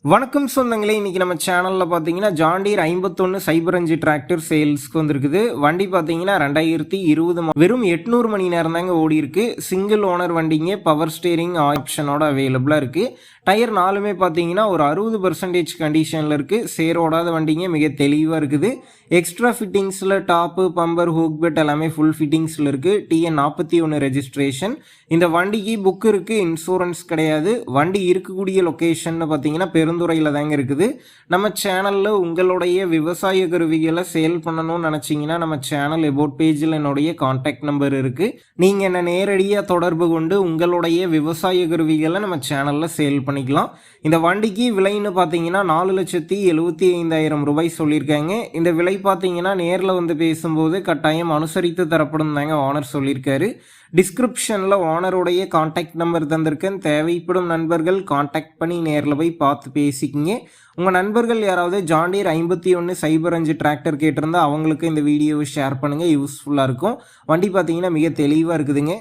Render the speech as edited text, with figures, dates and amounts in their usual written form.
வணக்கம் சொந்தங்களே, இன்னைக்கு நம்ம சேனலில் பார்த்தீங்கன்னா ஜான் டீர் 5105 டிராக்டர் சேல்ஸ்க்கு வந்திருக்குது. வண்டி பார்த்தீங்கன்னா 2020 வெறும் 800 மணி நேரம் தாங்க ஓடி இருக்கு. சிங்கிள் ஓனர் வண்டிங்க, பவர் ஸ்டேரிங் ஆப்ஷனோட அவைலபிளாக இருக்குது. டயர் நாலுமே பார்த்தீங்கன்னா ஒரு 60% கண்டிஷனில் இருக்குது. சேரோடாத வண்டிங்க, மிக தெளிவாக இருக்குது. எக்ஸ்ட்ரா ஃபிட்டிங்ஸில் டாப்பு, பம்பர், ஹூக் பெட் எல்லாமே ஃபுல் ஃபிட்டிங்ஸில் இருக்குது. TN 41 registration. இந்த வண்டிக்கு புக் இருக்குது, இன்சூரன்ஸ் கிடையாது. வண்டி இருக்கக்கூடிய லொக்கேஷன் பார்த்தீங்கன்னா பெருந்துறையில் தாங்க இருக்குது. நம்ம சேனலில் உங்களுடைய விவசாய கருவிகளை சேல் பண்ணணும்னு நினச்சிங்கன்னா நம்ம சேனல் எபோட் பேஜில் என்னுடைய கான்டாக்ட் நம்பர் இருக்குது. நீங்கள் என்ன நேரடியாக தொடர்பு கொண்டு உங்களுடைய விவசாய கருவிகளை நம்ம சேனலில் சேல் பண்ணிக்கலாம். இந்த வண்டிக்கு விலைன்னு பார்த்தீங்கன்னா 4,75,000 ரூபாய் சொல்லியிருக்காங்க. இந்த விலை பார்த்தீங்கன்னா நேரில் வந்து பேசும்போது கட்டாயம் அனுசரித்து தரப்படும் தாங்க ஓனர் சொல்லியிருக்காரு. டிஸ்கிரிப்ஷனில் ஓனருடைய கான்டாக்ட் நம்பர் தந்திருக்கேன். தேவைப்படும் நண்பர்கள் கான்டாக்ட் பண்ணி நேரில் போய் பார்த்து பேசிக்கிங்க. உங்கள் நண்பர்கள் யாராவது ஜான் டீர் 5105 டிராக்டர் கேட்டிருந்தா அவங்களுக்கு இந்த வீடியோவை ஷேர் பண்ணுங்கள், யூஸ்ஃபுல்லாக இருக்கும். வண்டி பார்த்தீங்கன்னா மிக தெளிவாக இருக்குதுங்க.